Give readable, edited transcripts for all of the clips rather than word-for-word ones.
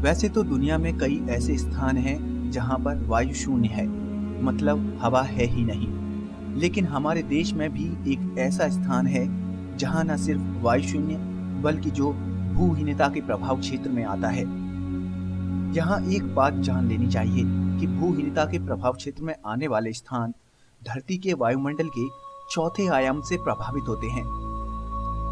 वैसे तो दुनिया में कई ऐसे स्थान हैं जहां पर वायु शून्य है, मतलब हवा है ही नहीं। लेकिन हमारे देश में भी एक ऐसा स्थान है जहां न सिर्फ वायु शून्य बल्कि जो भूहीनता के प्रभाव क्षेत्र में आता है। यहाँ एक बात जान लेनी चाहिए कि भूहीनता के प्रभाव क्षेत्र में आने वाले स्थान धरती के वायुमंडल के चौथे आयाम से प्रभावित होते हैं।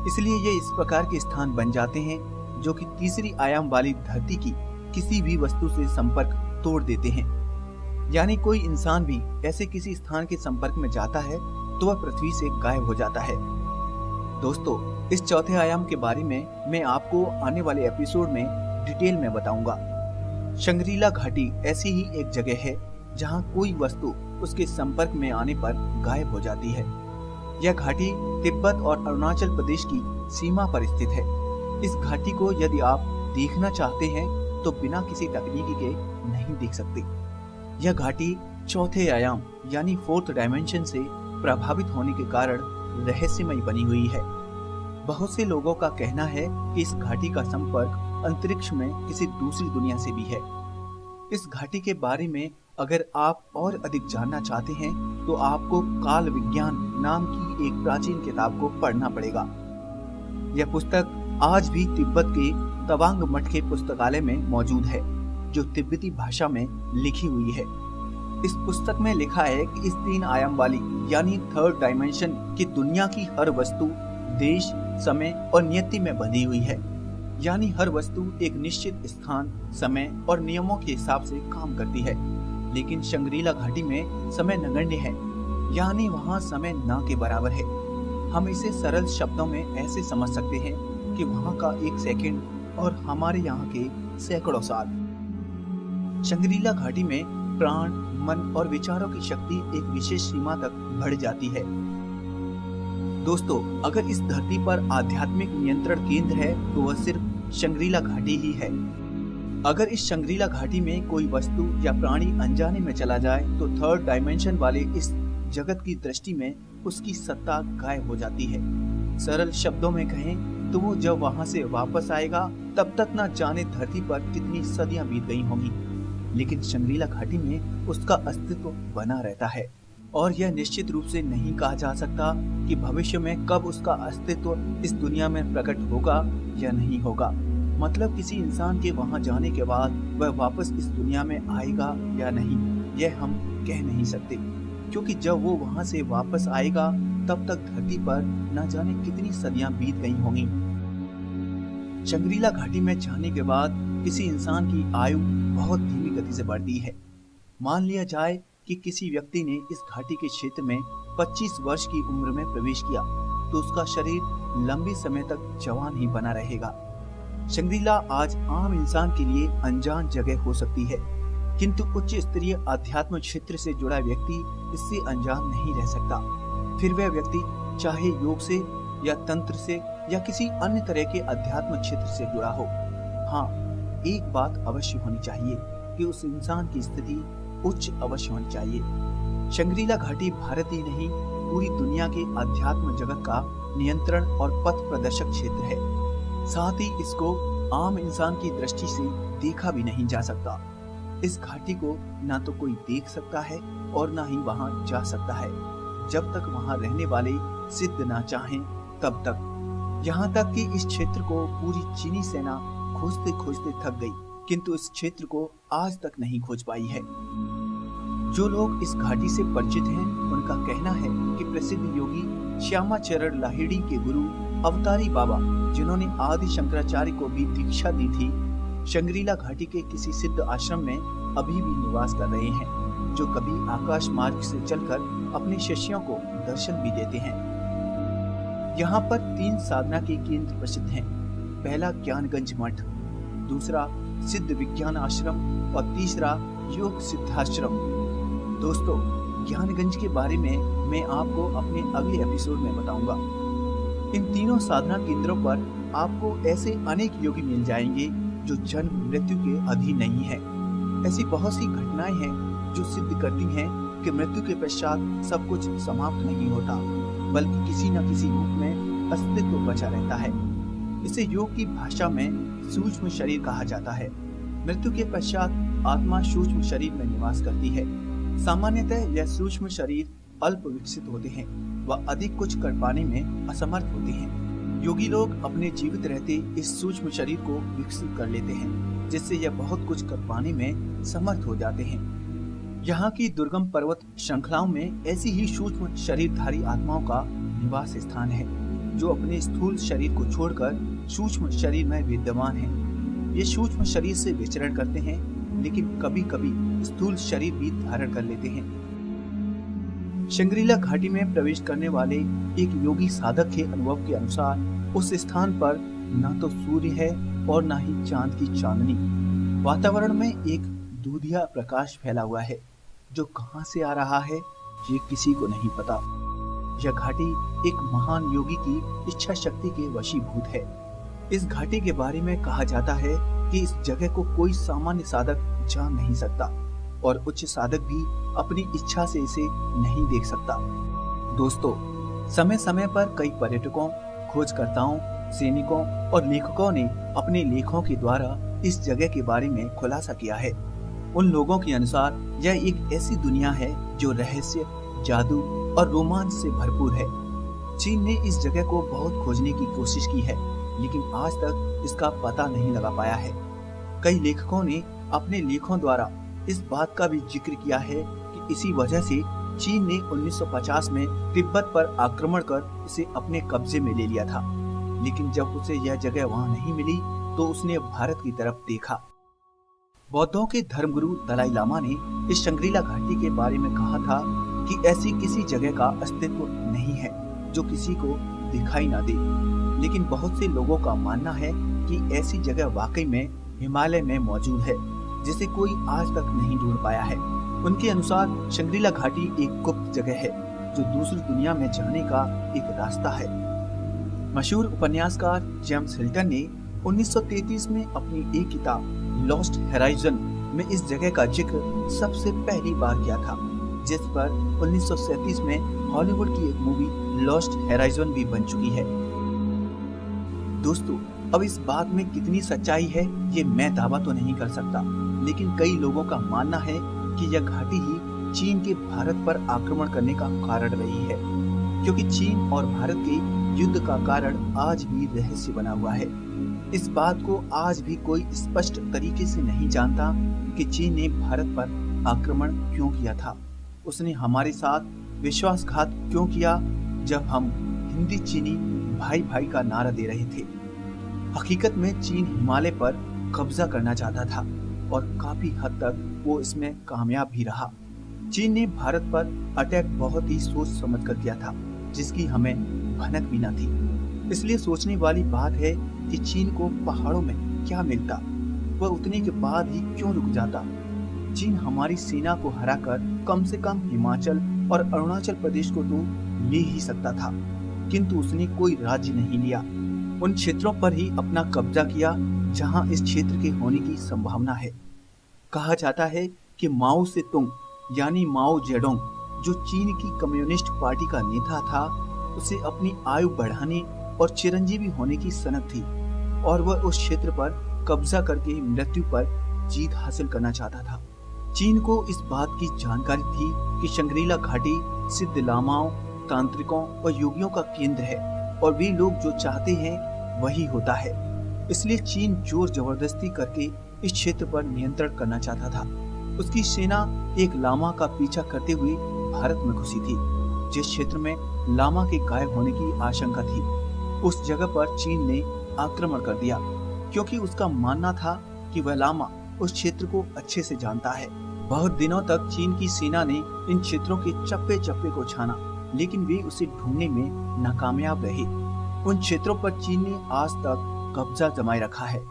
इसलिए ये इस प्रकार के स्थान बन जाते हैं जो कि तीसरी आयाम वाली धरती की किसी भी वस्तु से संपर्क तोड़ देते हैं। यानी कोई इंसान भी ऐसे किसी स्थान के संपर्क में जाता है तो वह पृथ्वी से गायब हो जाता है। दोस्तों, इस चौथे आयाम के बारे में मैं आपको आने वाले एपिसोड में डिटेल में बताऊंगा। शंग्रीला घाटी ऐसी ही एक जगह है जहां कोई वस्तु उसके संपर्क में आने पर गायब हो जाती है। यह घाटी तिब्बत और अरुणाचल प्रदेश की सीमा पर स्थित है। इस घाटी को यदि आप देखना चाहते हैं तो बिना किसी तकनीकी के नहीं देख सकते। यह घाटी चौथे आयाम यानी फोर्थ डायमेंशन से प्रभावित होने के कारण रहस्यमय बनी हुई है। बहुत से लोगों का कहना है कि इस घाटी का संपर्क अंतरिक्ष में किसी दूसरी दुनिया से भी है। इस घाटी के बारे में अगर आप और अधिक जानना चाहते हैं तो आपको काल विज्ञान नाम की एक प्राचीन किताब को पढ़ना पड़ेगा। यह पुस्तक आज भी तिब्बत के तवांग मठ के पुस्तकालय में मौजूद है, जो तिब्बती भाषा में लिखी हुई है। इस पुस्तक में लिखा है कि इस तीन आयाम वाली यानी थर्ड डायमेंशन की दुनिया की हर वस्तु देश, समय और नियति में बंधी हुई है। यानी हर वस्तु एक निश्चित स्थान, समय और नियमों के हिसाब से काम करती है। लेकिन शंग्रीला घाटी में समय नगण्य है, यानी वहाँ समय ना के बराबर है। हम इसे सरल शब्दों में ऐसे समझ सकते हैं कि वहाँ का एक सेकंड और हमारे यहाँ के सैकड़ों साल। शंग्रीला घाटी में प्राण, मन और विचारों की शक्ति एक विशेष सीमा तक बढ़ जाती है। दोस्तों, अगर इस धरती पर आध्यात्मिक नियंत्रण केंद्र है तो वह सिर्फ शंग्रीला घाटी ही है। अगर इस शंग्रीला घाटी में कोई वस्तु या प्राणी अनजाने में चला जाए तो थर्ड डायमेंशन वाले इस जगत की दृष्टि में उसकी सत्ता गायब हो जाती है। सरल शब्दों में कहें तो वो जब वहां से वापस आएगा तब तक न जाने धरती पर कितनी सदियां बीत गई होंगी, लेकिन शंग्रीला घाटी में उसका अस्तित्व बना रहता है। और यह निश्चित रूप से नहीं कहा जा सकता कि भविष्य में कब उसका अस्तित्व इस दुनिया में प्रकट होगा या नहीं होगा। मतलब किसी इंसान के वहां जाने के बाद वह वापस इस दुनिया में आएगा या नहीं, यह हम कह नहीं सकते, क्योंकि जब वो वहां से वापस आएगा तब तक धरती पर न जाने कितनी सदियां बीत गई होंगी। शंग्रीला घाटी में जाने के बाद किसी इंसान की आयु बहुत धीमी गति से बढ़ती है। मान लिया जाए कि किसी व्यक्ति ने इस घाटी के क्षेत्र में 25 वर्ष की उम्र में प्रवेश किया तो उसका शरीर लंबे समय तक जवान ही बना रहेगा। शंग्रीला आज आम इंसान के लिए अनजान जगह हो सकती है, किंतु उच्च स्तरीय आध्यात्म क्षेत्र से जुड़ा व्यक्ति इससे अनजान नहीं रह सकता। फिर वह व्यक्ति चाहे योग से या तंत्र से या किसी अन्य तरह के अध्यात्म क्षेत्र से जुड़ा हो। हाँ, एक बात अवश्य होनी चाहिए कि उस इंसान की स्थिति उच्च अवश्य होनी चाहिए। शंग्रीला घाटी भारत ही नहीं पूरी दुनिया के आध्यात्म जगत का नियंत्रण और पथ प्रदर्शक क्षेत्र है। साथ ही इसको आम इंसान की दृष्टि से देखा भी नहीं जा सकता। इस घाटी को ना तो कोई देख सकता है और ना ही वहां जा सकता है, जब तक वहां रहने वाले सिद्ध ना चाहें तब तक। यहाँ तक कि इस क्षेत्र को पूरी चीनी सेना खोजते खोजते थक गई, किंतु इस क्षेत्र को आज तक नहीं खोज पाई है। जो लोग इस घाटी से परिचित हैं, उनका कहना है कि प्रसिद्ध योगी श्यामाचरण लाहिड़ी के गुरु अवतारी बाबा, जिन्होंने आदि शंकराचार्य को भी दीक्षा दी थी, शंग्रीला घाटी के किसी सिद्ध आश्रम में अभी भी निवास कर रहे हैं, जो कभी आकाश मार्ग से चलकर अपने शिष्यों को दर्शन भी देते हैं। यहाँ पर 3 साधना के केंद्र प्रसिद्ध हैं। पहला ज्ञानगंज मठ, दूसरा सिद्ध विज्ञान आश्रम और तीसरा योग सिद्धाश्रम। दोस्तों, ज्ञानगंज के बारे में मैं आपको अपने अगले एपिसोड में बताऊंगा। इन तीनों साधना केंद्रों पर आपको ऐसे अनेक योगी मिल जाएंगे जो जन्म मृत्यु के अधीन नहीं है। ऐसी बहुत सी घटनाएं हैं जो सिद्ध करती हैं कि मृत्यु के पश्चात सब कुछ समाप्त नहीं होता, बल्कि किसी न किसी रूप में अस्तित्व बचा रहता है। इसे योग की भाषा में सूक्ष्म शरीर कहा जाता है। मृत्यु के पश्चात आत्मा सूक्ष्म शरीर में निवास करती है। सामान्यतः यह सूक्ष्म शरीर अल्प विकसित होते हैं व अधिक कुछ कर पाने में असमर्थ होते हैं। योगी लोग अपने जीवित रहते इस सूक्ष्म शरीर को विकसित कर लेते हैं, जिससे यह बहुत कुछ कर पाने में समर्थ हो जाते हैं। यहाँ की दुर्गम पर्वत श्रृंखलाओं में ऐसी ही सूक्ष्म शरीरधारी आत्माओं का निवास स्थान है, जो अपने स्थूल शरीर को छोड़कर सूक्ष्म शरीर में विद्यमान है। ये सूक्ष्म शरीर से विचरण करते हैं, लेकिन कभी कभी स्थूल शरीर भी धारण कर लेते हैं। शंग्रीला घाटी में प्रवेश करने वाले एक योगी साधक के अनुभव के अनुसार उस स्थान पर न तो सूर्य है और न ही चांद की चांदनी। वातावरण में एक दूधिया प्रकाश फैला हुआ है, जो कहां से आ रहा है ये किसी को नहीं पता। यह घाटी एक महान योगी की इच्छा शक्ति के वशीभूत है। इस घाटी के बारे में कहा जाता है कि इस जगह को कोई सामान्य साधक जान नहीं सकता और उच्च साधक भी अपनी इच्छा से इसे नहीं देख सकता। दोस्तों, समय समय पर कई पर्यटकों, खोजकर्ताओं, सैनिकों और लेखकों ने अपने लेखों के द्वारा इस जगह के बारे में खुलासा किया है। उन लोगों के अनुसार यह एक ऐसी दुनिया है जो रहस्य, जादू और रोमांच से भरपूर है। चीन ने इस जगह को बहुत खोजने की कोशिश की है, लेकिन आज तक इसका पता नहीं लगा पाया है। कई लेखकों ने अपने लेखों द्वारा इस बात का भी जिक्र किया है कि इसी वजह से चीन ने 1950 में तिब्बत पर आक्रमण कर इसे अपने कब्जे में ले लिया था। लेकिन जब उसे यह जगह वहां नहीं मिली तो उसने भारत की तरफ देखा। बौद्धों के धर्मगुरु दलाई लामा ने इस शंग्रीला घाटी के बारे में कहा था कि ऐसी किसी जगह का अस्तित्व नहीं है जो किसी को दिखाई ना दे। लेकिन बहुत से लोगों का मानना है कि ऐसी जगह वाकई में हिमालय में मौजूद है, जिसे कोई आज तक नहीं ढूंढ पाया है। उनके अनुसार शंग्रीला घाटी एक गुप्त जगह है जो दूसरी दुनिया में जाने का एक रास्ता है। मशहूर उपन्यासकार जेम्स हिल्टन ने 1933 में अपनी एक किताब लॉस्ट होराइजन में इस जगह का जिक्र सबसे पहली बार किया था, जिस पर 1937 में हॉलीवुड की एक मूवी लॉस्ट होराइजन भी बन चुकी है। दोस्तों, अब इस बात में कितनी सच्चाई है ये मैं दावा तो नहीं कर सकता, लेकिन कई लोगों का मानना है कि यह घाटी ही चीन के भारत पर आक्रमण करने का कारण रही है, क्योंकि चीन और भारत के युद्ध का कारण आज भी रहस्य बना हुआ है। इस बात को आज भी कोई स्पष्ट तरीके से नहीं जानता कि चीन ने भारत पर आक्रमण क्यों किया था। उसने हमारे साथ विश्वासघात क्यों किया जब हम हिंदी चीनी भाई भाई का नारा दे रहे थे। हकीकत में चीन हिमालय पर कब्जा करना चाहता था और काफी हद तक वो इसमें कामयाब भी रहा। चीन ने भारत पर अटैक बहुत ही सोच समझ कर किया था, जिसकी हमें भनक भी न थी। इसलिए सोचने वाली बात है कि चीन को पहाड़ों में क्या मिलता, वह उतने के बाद ही क्यों रुक जाता। चीन हमारी सेना को हराकर कम से कम हिमाचल और अरुणाचल प्रदेश को तो ले ही सकता था, किंतु उसने कोई राज्य नहीं लिया। उन क्षेत्रों पर ही अपना कब्जा किया जहां इस क्षेत्र के होने की संभावना है। कहा जाता है कि माओ से तुंग यानी माओ जेडोंग, जो चीन की कम्युनिस्ट पार्टी का नेता था, उसे अपनी आयु बढ़ाने और चिरंजीवी होने की सनक थी और वह उस क्षेत्र पर कब्जा करके मृत्यु पर जीत हासिल करना चाहता था। चीन को इस बात की जानकारी थी कि शंग्रीला घाटी सिद्ध लामाओं, तांत्रिकों और योगियों का केंद्र है और वे लोग जो चाहते हैं वही होता है। इसलिए चीन जोर जबरदस्ती करके इस क्षेत्र पर नियंत्रण करना चाहता था। उसकी सेना एक लामा का पीछा करते हुए भारत में घुसी थी, जिस क्षेत्र में लामा के गायब होने की आशंका थी। उस जगह पर चीन ने आक्रमण कर दिया, क्योंकि उसका मानना था कि वह लामा उस क्षेत्र को अच्छे से जानता है। बहुत दिनों तक चीन की सेना ने इन क्षेत्रों के चप्पे चप्पे को छाना, लेकिन वे उसे ढूंढने में नाकामयाब रहे। उन क्षेत्रों पर चीन ने आज तक कब्जा जमाए रखा है।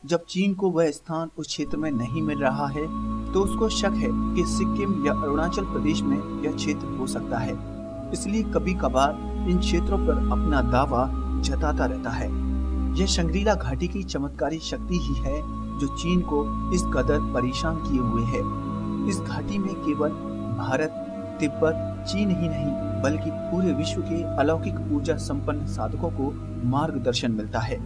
जब चीन को वह स्थान उस क्षेत्र में नहीं मिल रहा है, तो उसको शक है कि सिक्किम या अरुणाचल प्रदेश में यह क्षेत्र हो सकता है। इसलिए कभी कभार इन क्षेत्रों पर अपना दावा जताता रहता है। यह शंग्रीला घाटी की चमत्कारी शक्ति ही है जो चीन को इस कदर परेशान किए हुए है। इस घाटी में केवल भारत, तिब्बत, चीन ही नहीं बल्कि पूरे विश्व के अलौकिक ऊर्जा संपन्न साधकों को मार्गदर्शन मिलता है,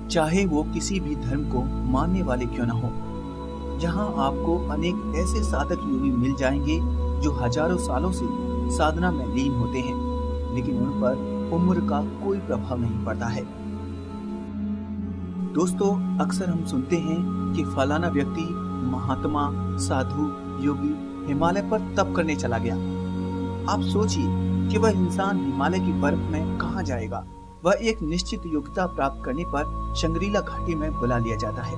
चाहे वो किसी भी धर्म को मानने वाले क्यों न हो। जहां आपको अनेक ऐसे साधक योगी मिल जाएंगे जो हजारों सालों से साधना में लीन होते हैं, लेकिन उन पर उम्र का कोई प्रभाव नहीं पड़ता है। दोस्तों, अक्सर हम सुनते हैं कि फलाना व्यक्ति महात्मा, साधु, योगी हिमालय पर तप करने चला गया। आप सोचिए कि वह इंसान हिमालय की बर्फ में कहाँ जाएगा। वह एक निश्चित योग्यता प्राप्त करने पर शंग्रीला घाटी में बुला लिया जाता है,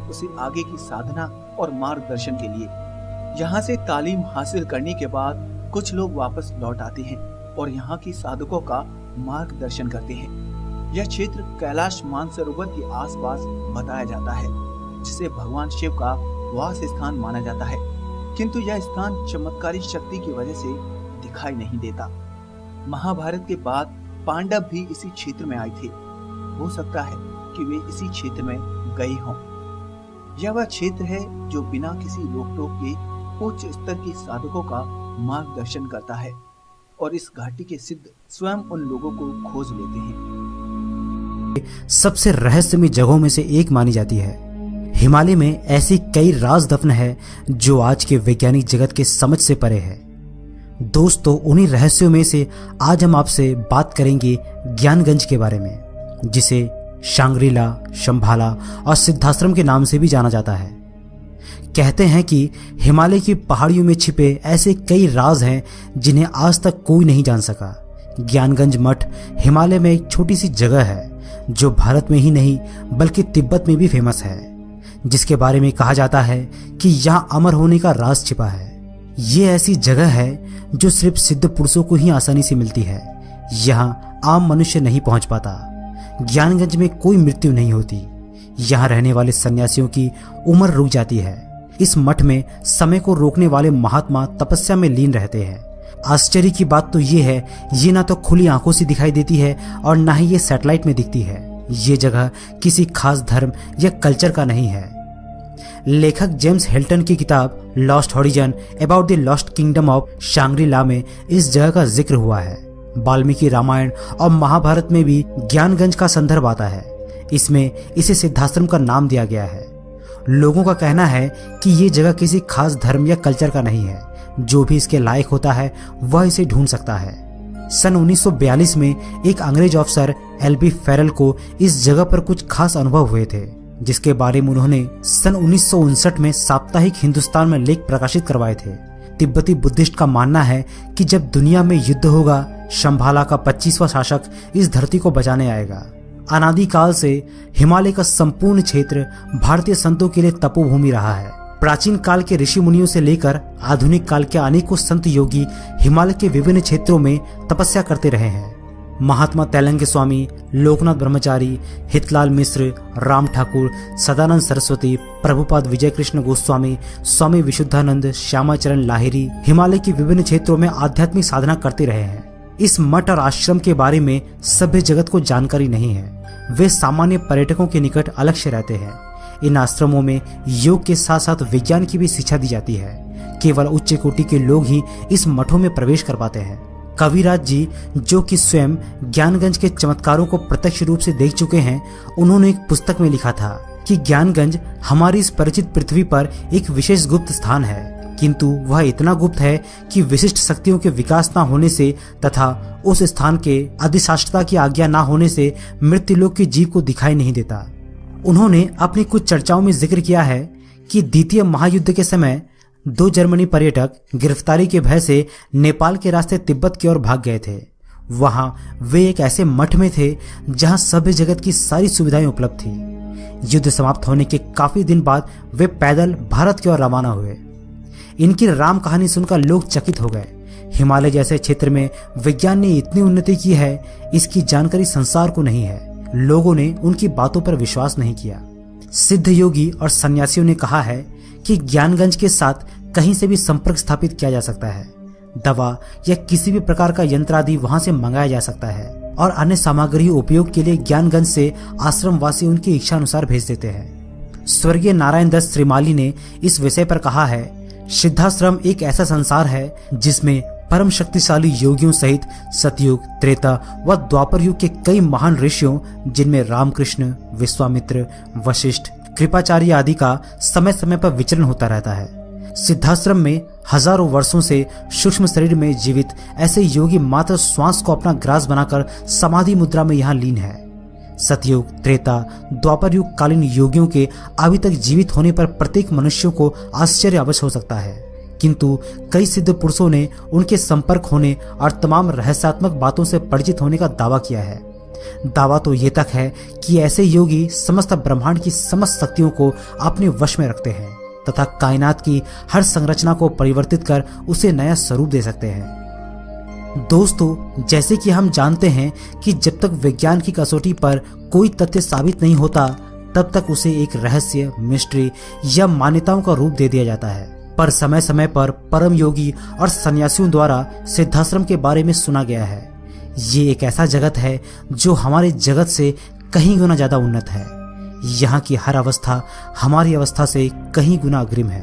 उसे आगे की साधना और मार्गदर्शन के लिए। यहाँ से तालीम हासिल करने के बाद कुछ लोग वापस लौट आते हैं और यहाँ की साधकों का मार्गदर्शन करते हैं। यह क्षेत्र कैलाश मानसरोवर के आसपास बताया जाता है, जिसे भगवान शिव का वास स्थान माना जाता है, किंतु यह स्थान चमत्कारी शक्ति की वजह से दिखाई नहीं देता। महाभारत के बाद पांडव भी इसी क्षेत्र में आए थे। हो सकता है कि वे इसी क्षेत्र में गए हों। यह वह क्षेत्र है जो बिना किसी रोक टोक के उच्च स्तर के साधकों का मार्गदर्शन करता है, और इस घाटी के सिद्ध स्वयं उन लोगों को खोज लेते हैं। सबसे रहस्यमय जगहों में से एक मानी जाती है। हिमालय में ऐसी कई राज दफन है जो आज के वैज्ञानिक जगत के समझ से परे है। दोस्तों, उन्हीं रहस्यों में से आज हम आपसे बात करेंगे ज्ञानगंज के बारे में, जिसे शांग्रीला, शंभाला और सिद्धाश्रम के नाम से भी जाना जाता है। कहते हैं कि हिमालय की पहाड़ियों में छिपे ऐसे कई राज हैं जिन्हें आज तक कोई नहीं जान सका। ज्ञानगंज मठ हिमालय में एक छोटी सी जगह है जो भारत में ही नहीं बल्कि तिब्बत में भी फेमस है, जिसके बारे में कहा जाता है कि यहाँ अमर होने का राज छिपा है। ये ऐसी जगह है जो सिर्फ सिद्ध पुरुषों को ही आसानी से मिलती है। यहाँ आम मनुष्य नहीं पहुंच पाता। ज्ञानगंज में कोई मृत्यु नहीं होती। यहाँ रहने वाले सन्यासियों की उम्र रुक जाती है। इस मठ में समय को रोकने वाले महात्मा तपस्या में लीन रहते हैं। आश्चर्य की बात तो ये है, ये ना तो खुली आंखों से दिखाई देती है और ना ही ये सैटेलाइट में दिखती है। ये जगह किसी खास धर्म या कल्चर का नहीं है। लेखक जेम्स हिल्टन की किताब Lost Horizon about the lost kingdom of Shangri-La में इस जगह का जिक्र हुआ है। वाल्मीकि रामायण और महाभारत में भी ज्ञानगंज का संदर्भ आता है। इसमें इसे सिद्धाश्रम का नाम दिया गया है। लोगों का कहना है कि ये जगह किसी खास धर्म या कल्चर का नहीं है। जो भी इसके लायक होता है वह इसे ढूंढ सकता है। सन 1942 में एक अंग्रेज अफसर एलबी फेरल को इस जगह पर कुछ खास अनुभव हुए थे, जिसके बारे में उन्होंने सन 1959 में साप्ताहिक हिंदुस्तान में लेख प्रकाशित करवाए थे। तिब्बती बुद्धिस्ट का मानना है कि जब दुनिया में युद्ध होगा, शंभाला का 25वां शासक इस धरती को बचाने आएगा। अनादिकाल से हिमालय का संपूर्ण क्षेत्र भारतीय संतों के लिए तपोभूमि रहा है। प्राचीन काल के ऋषि मुनियों से लेकर आधुनिक काल के अनेकों संत योगी हिमालय के विभिन्न क्षेत्रों में तपस्या करते रहे हैं। महात्मा तेलंग स्वामी, लोकनाथ ब्रह्मचारी, हितलाल मिश्र, राम ठाकुर, सदानंद सरस्वती, प्रभुपाद विजय कृष्ण गोस्वामी, स्वामी विशुद्धानंद, श्यामाचरण लाहिरी हिमालय के विभिन्न क्षेत्रों में आध्यात्मिक साधना करते रहे हैं। इस मठ और आश्रम के बारे में सभ्य जगत को जानकारी नहीं है। वे सामान्य पर्यटकों के निकट अलग से रहते हैं। इन आश्रमों में योग के साथ साथ विज्ञान की भी शिक्षा दी जाती है। केवल उच्च कोटि के लोग ही इस मठों में प्रवेश कर पाते हैं। कविराज जी, जो कि स्वयं ज्ञानगंज के चमत्कारों को प्रत्यक्ष रूप से देख चुके हैं, उन्होंने एक पुस्तक में लिखा था कि ज्ञानगंज हमारी इस परिचित पृथ्वी पर एक विशेष गुप्त स्थान है, किंतु वह इतना गुप्त है कि विशिष्ट शक्तियों के विकास न होने से तथा उस स्थान के अधिशास्त्रता की आज्ञा न होने से मृत्युलोक के जीव को दिखाई नहीं देता। उन्होंने अपनी कुछ चर्चाओं में जिक्र किया है कि द्वितीय महायुद्ध के समय 2 जर्मनी पर्यटक गिरफ्तारी के भय से नेपाल के रास्ते तिब्बत की ओर भाग गए थे। वहां वे एक ऐसे मठ में थे जहां सभ्य जगत की सारी सुविधाएं उपलब्ध थी। युद्ध समाप्त होने के काफी दिन बाद वे पैदल भारत की ओर रवाना हुए। इनकी राम कहानी सुनकर लोग चकित हो गए। हिमालय जैसे क्षेत्र में विज्ञान ने इतनी उन्नति की है, इसकी जानकारी संसार को नहीं है। लोगों ने उनकी बातों पर विश्वास नहीं किया। सिद्ध योगी और सन्यासियों ने कहा है कि ज्ञानगंज के साथ कहीं से भी संपर्क स्थापित किया जा सकता है। दवा या किसी भी प्रकार का यंत्र आदि वहां से मंगाया जा सकता है और अन्य सामग्री उपयोग के लिए ज्ञानगंज से आश्रमवासी उनकी इच्छा अनुसार भेज देते हैं। स्वर्गीय नारायण दत्त श्रीमाली ने इस विषय पर कहा है, सिद्धाश्रम एक ऐसा संसार है जिसमें परम शक्तिशाली योगियों सहित सतयुग, त्रेता व द्वापर युग के कई महान ऋषियों, जिनमें रामकृष्ण, विश्वामित्र, वशिष्ठ, कृपाचार्य आदि का समय समय पर विचरण होता रहता है। सिद्धाश्रम में हजारों वर्षों से सूक्ष्म शरीर में जीवित ऐसे योगी मात्र श्वास को अपना ग्रास बनाकर समाधि मुद्रा में यहाँ लीन है। सतयुग, त्रेता, द्वापर युग कालीन योगियों के अभी तक जीवित होने पर प्रत्येक मनुष्यों को आश्चर्य अवश्य हो सकता है, किंतु कई सिद्ध पुरुषों ने उनके संपर्क होने और तमाम रहस्यात्मक बातों से परिचित होने का दावा किया है। दावा तो ये तक है कि ऐसे योगी समस्त ब्रह्मांड की समस्त शक्तियों को अपने वश में रखते हैं तथा कायनात की हर संरचना को परिवर्तित कर उसे नया स्वरूप दे सकते हैं। दोस्तों, जैसे कि हम जानते हैं कि जब तक विज्ञान की कसौटी पर कोई तथ्य साबित नहीं होता तब तक उसे एक रहस्य, मिस्ट्री या मान्यताओं का रूप दे दिया जाता है। पर समय समय पर परम योगी और सन्यासियों द्वारा सिद्धाश्रम के बारे में सुना गया है। ये एक ऐसा जगत है जो हमारे जगत से कहीं गुना ज्यादा उन्नत है। यहाँ की हर अवस्था हमारी अवस्था से कहीं गुना अग्रिम है।